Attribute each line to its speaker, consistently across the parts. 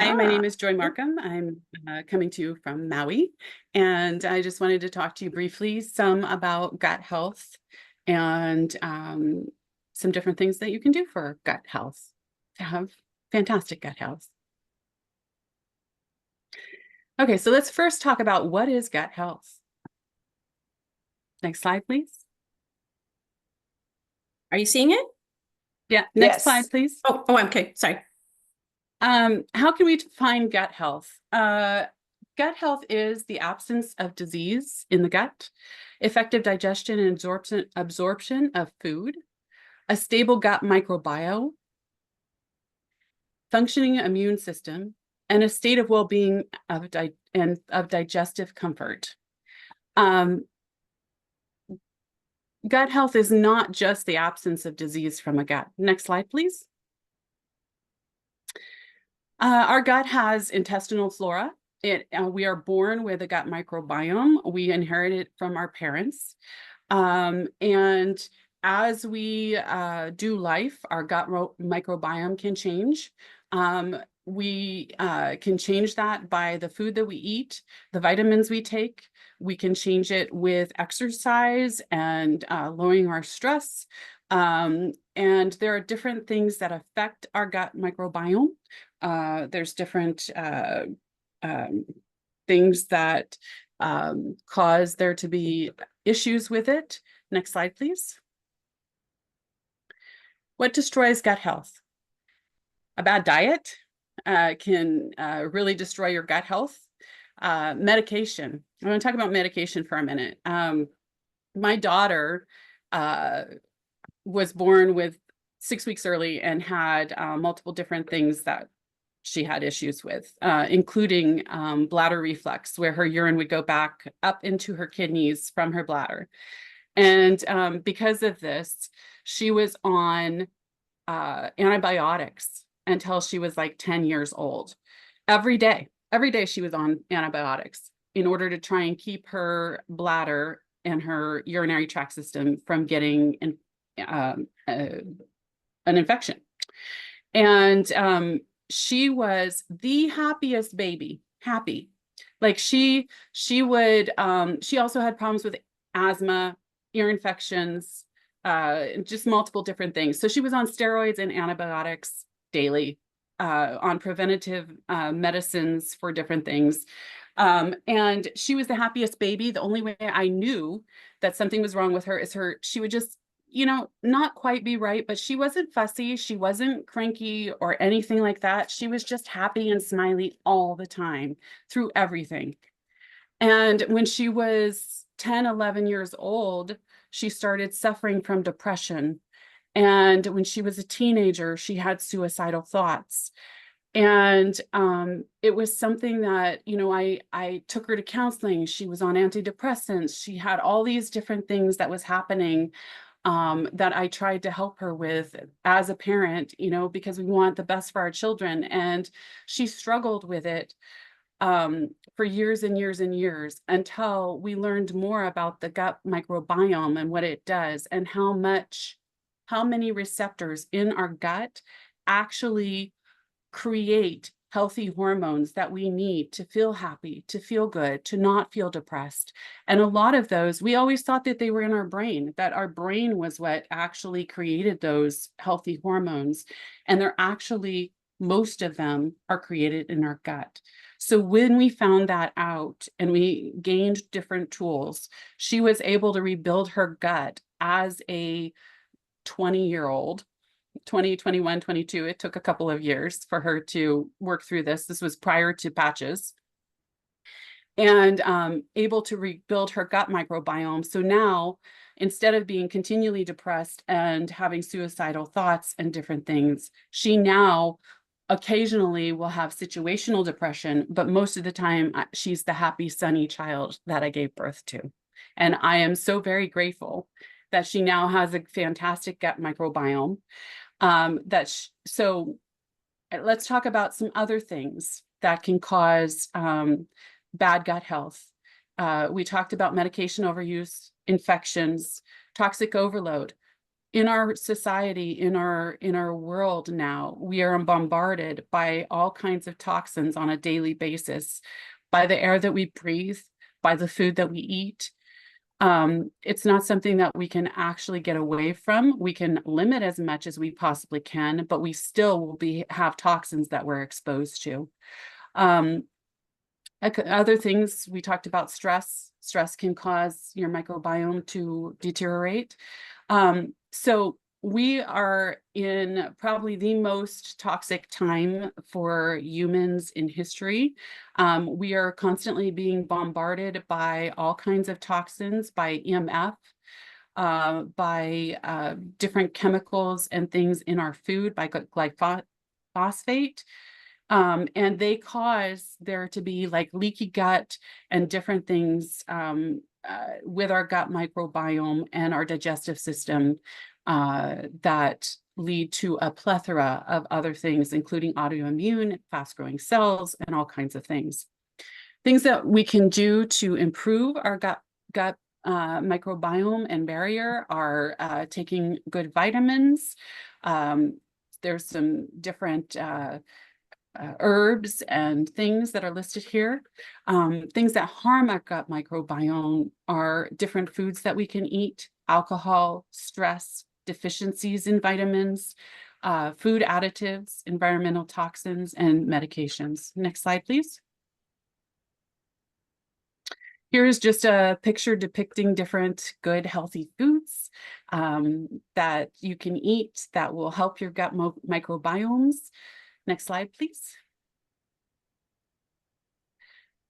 Speaker 1: Hi, my name
Speaker 2: Ah,
Speaker 1: is Joy Markham. I'm coming to you from Maui, and I just wanted to talk to you briefly some about gut health and some different things that you can do for gut health to have fantastic gut health. Okay, so let's first talk about what is gut health. Next slide, please.
Speaker 2: are you seeing it?
Speaker 1: Yeah, next slide,
Speaker 2: Yes.
Speaker 1: please.
Speaker 2: Oh, okay. Sorry.
Speaker 1: How can we define gut health? Gut health is the absence of disease in the gut, effective digestion and absorption of food, a stable gut microbiome, functioning immune system, and a state of well-being and of digestive comfort. Um, Gut health is not just the absence of disease from a gut. Next slide, please. Our gut has intestinal flora. We are born with a gut microbiome. We inherit it from our parents. And as we do life, our gut microbiome can change. We can change that by the food that we eat, the vitamins we take. We can change it with exercise and lowering our stress. And there are different things that affect our gut microbiome. There's different um, things that cause there to be issues with it. Next slide, please. What destroys gut health? A bad diet can really destroy your gut health. Medication. I want to talk about medication for a minute. My daughter was born with 6 weeks early and had multiple different things that she had issues with, including bladder reflux, where her urine would go back up into her kidneys from her bladder. And because of this, she was on antibiotics until she was like 10 years old. Every day she was on antibiotics in order to try and keep her bladder and her urinary tract system from getting an infection. And she was the happiest baby, happy. Like she also had problems with asthma, ear infections, just multiple different things. So she was on steroids and antibiotics daily, on preventative medicines for different things. And she was the happiest baby. The only way I knew that something was wrong with her is she would just, not quite be right, but she wasn't fussy. She wasn't cranky or anything like that. She was just happy and smiley all the time through everything. And when she was 10, 11 years old, she started suffering from depression. And when she was a teenager, she had suicidal thoughts. And it was something that, I took her to counseling. She was on antidepressants. She had all these different things that was happening that I tried to help her with as a parent, because we want the best for our children. And she struggled with it for years and years and years until we learned more about the gut microbiome and what it does and how many receptors in our gut actually create healthy hormones that we need to feel happy, to feel good, to not feel depressed. And a lot of those, we always thought that they were in our brain, that our brain was what actually created those healthy hormones. And they're actually, most of them are created in our gut. So when we found that out and we gained different tools, she was able to rebuild her gut as a 20-year-old 20, 21, 22. It took a couple of years for her to work through this. This was prior to patches. And able to rebuild her gut microbiome. So now, instead of being continually depressed and having suicidal thoughts and different things, she now occasionally will have situational depression, but most of the time she's the happy, sunny child that I gave birth to. And I am so very grateful that she now has a fantastic gut microbiome. So let's talk about some other things that can cause bad gut health. We talked about medication overuse, infections, toxic overload. in our society, in our world now, we are bombarded by all kinds of toxins on a daily basis, by the air that we breathe, by the food that we eat. It's not something that we can actually get away from. We can limit as much as we possibly can, but we still will have toxins that we're exposed to. Other things, we talked about stress. Stress can cause your microbiome to deteriorate. So we are in probably the most toxic time for humans in history. We are constantly being bombarded by all kinds of toxins, by EMF, by different chemicals and things in our food, by glyphosate. And they cause there to be like leaky gut and different things with our gut microbiome and our digestive system that lead to a plethora of other things, including autoimmune, fast-growing cells, and all kinds of things. Things that we can do to improve our gut microbiome and barrier are taking good vitamins. There's some different herbs and things that are listed here. Things that harm our gut microbiome are different foods that we can eat, alcohol, stress, deficiencies in vitamins, food additives, environmental toxins, and medications. Next slide, please. Here is just a picture depicting different good, healthy foods that you can eat that will help your gut microbiomes. Next slide, please.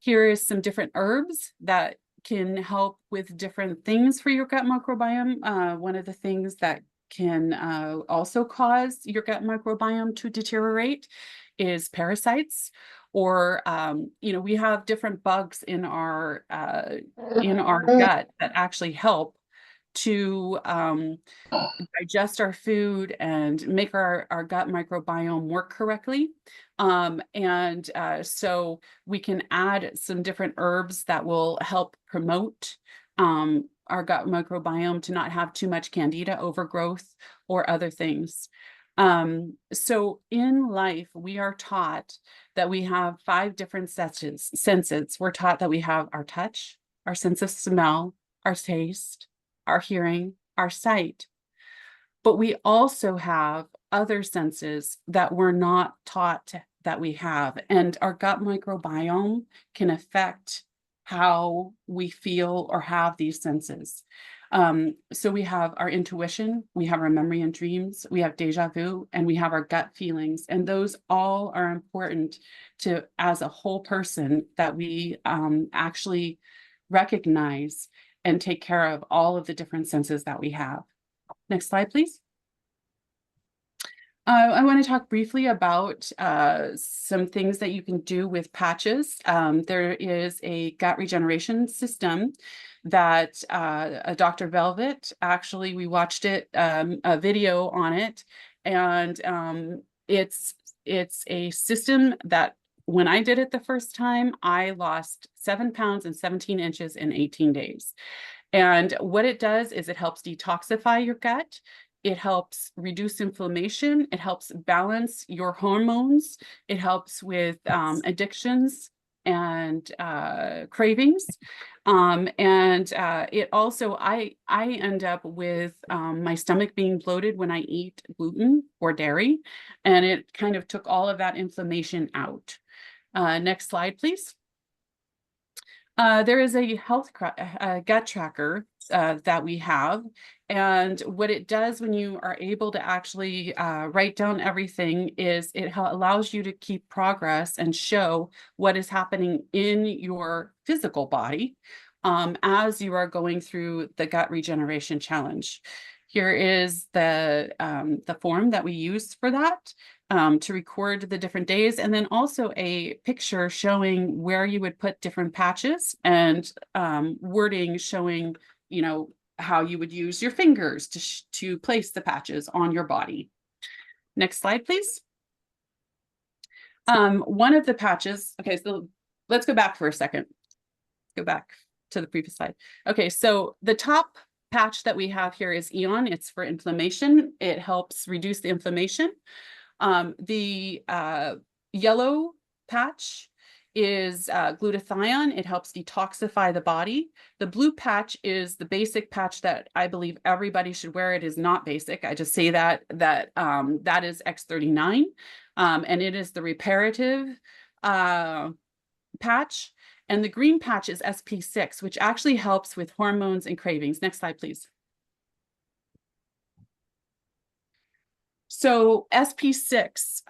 Speaker 1: Here is some different herbs that can help with different things for your gut microbiome. One of the things that can also cause your gut microbiome to deteriorate is parasites, or we have different bugs in our gut that actually help to digest our food and make our gut microbiome work correctly. So we can add some different herbs that will help promote our gut microbiome to not have too much candida overgrowth or other things. So in life, we are taught that we have 5 different senses. We're taught that we have our touch, our sense of smell, our taste, our hearing, our sight. But we also have other senses that we're not taught that we have. And our gut microbiome can affect how we feel or have these senses. So we have our intuition, we have our memory and dreams, we have deja vu, and we have our gut feelings. And those all are important to, as a whole person, that we actually recognize and take care of all of the different senses that we have. Next slide, please. I want to talk briefly about some things that you can do with patches. There is a gut regeneration system that Dr. Velvet, actually, we watched it, a video on it, and it's a system that when I did it the first time, I lost 7 pounds and 17 inches in 18 days. And what it does is it helps detoxify your gut. It helps reduce inflammation. It helps balance your hormones. It helps with addictions and cravings. It also, I end up with my stomach being bloated when I eat gluten or dairy, and it kind of took all of that inflammation out. Next slide, please. There is a gut tracker that we have. And what it does when you are able to actually write down everything is it allows you to keep progress and show what is happening in your physical body as you are going through the gut regeneration challenge. Here is the form that we use for that. To record the different days, and then also a picture showing where you would put different patches, and wording showing, how you would use your fingers to place the patches on your body. Next slide, please. One of the patches, okay, so let's go back for a second. Go back to the previous slide. Okay, so the top patch that we have here is Eon. It's for inflammation. It helps reduce the inflammation. The yellow patch is glutathione. It helps detoxify the body. The blue patch is the basic patch that I believe everybody should wear. It is not basic. I just say that that is X39, and it is the reparative patch. And the green patch is SP6, which actually helps with hormones and cravings. Next slide, please. So SP6,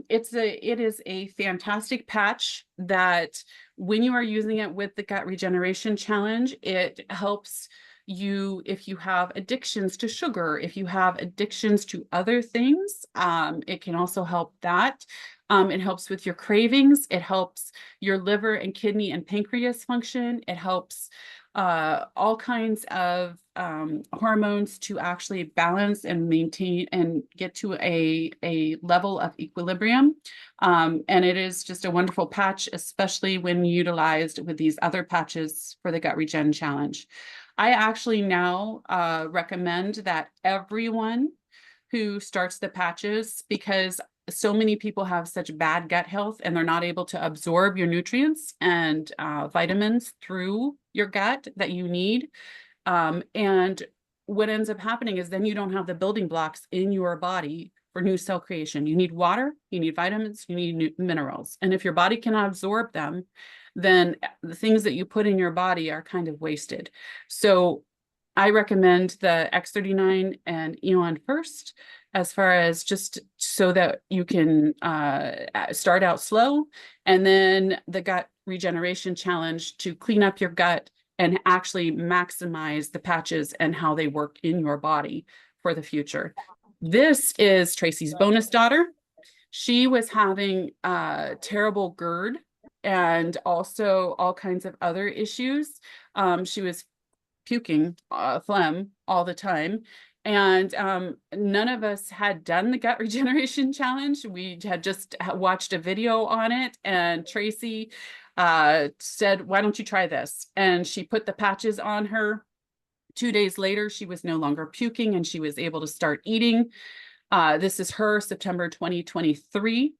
Speaker 1: it is a fantastic patch that when you are using it with the gut regeneration challenge, it helps you if you have addictions to sugar, if you have addictions to other things, it can also help that. It helps with your cravings. It helps your liver and kidney and pancreas function. It helps all kinds of hormones to actually balance and maintain and get to a level of equilibrium. And it is just a wonderful patch, especially when utilized with these other patches for the Gut Regen Challenge. I actually now recommend that everyone who starts the patches, because so many people have such bad gut health and they're not able to absorb your nutrients and vitamins through your gut that you need. And what ends up happening is then you don't have the building blocks in your body for new cell creation. You need water, you need vitamins, you need minerals. And if your body cannot absorb them, then the things that you put in your body are kind of wasted. So I recommend the X39 and Eon first, as far as just so that you can start out slow, and then the Gut Regeneration Challenge to clean up your gut and actually maximize the patches and how they work in your body for the future. This is Tracy's bonus daughter. She was having terrible GERD and also all kinds of other issues. She was puking phlegm all the time. And none of us had done the Gut Regeneration Challenge. We had just watched a video on it, and Tracy said, why don't you try this? And she put the patches on her. 2 days later, she was no longer puking and she was able to start eating. This is her September 2023.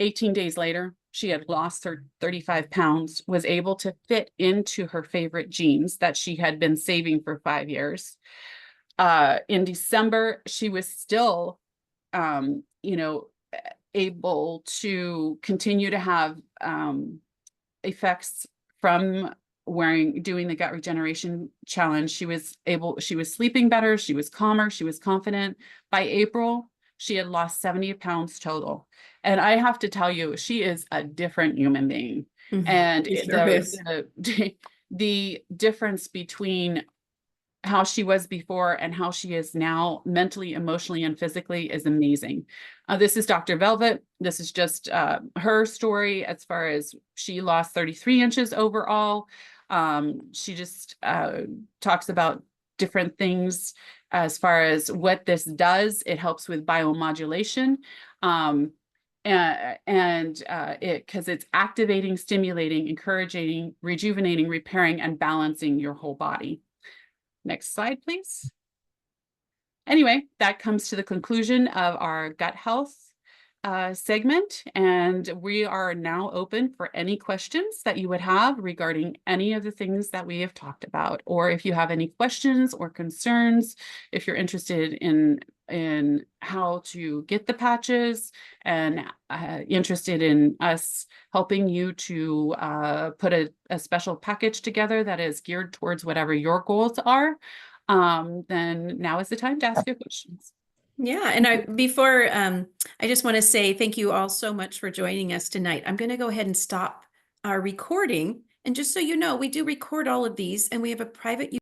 Speaker 1: 18 days later, she had lost her 35 pounds, was able to fit into her favorite jeans that she had been saving for 5 years. In December, she was still, able to continue to have effects from doing the Gut Regeneration Challenge. She was sleeping better, she was calmer, she was confident. By April, she had lost 70 pounds total. And I have to tell you, she is a different human being. Mm-hmm. And the difference between how she was before and how she is now, mentally, emotionally, and physically, is amazing. This is Dr. Velvet. This is just her story as far as she lost 33 inches overall. She just talks about different things as far as what this does. It helps with biomodulation. Because it's activating, stimulating, encouraging, rejuvenating, repairing, and balancing your whole body. Next slide, please. Anyway, that comes to the conclusion of our gut health segment, and we are now open for any questions that you would have regarding any of the things that we have talked about, or if you have any questions or concerns, if you're interested in how to get the patches and interested in us helping you to put a special package together that is geared towards whatever your goals are, then now is the time to ask your questions.
Speaker 2: Yeah, and I just want to say thank you all so much for joining us tonight. I'm going to go ahead and stop our recording. And just so you know, we do record all of these, and we have a private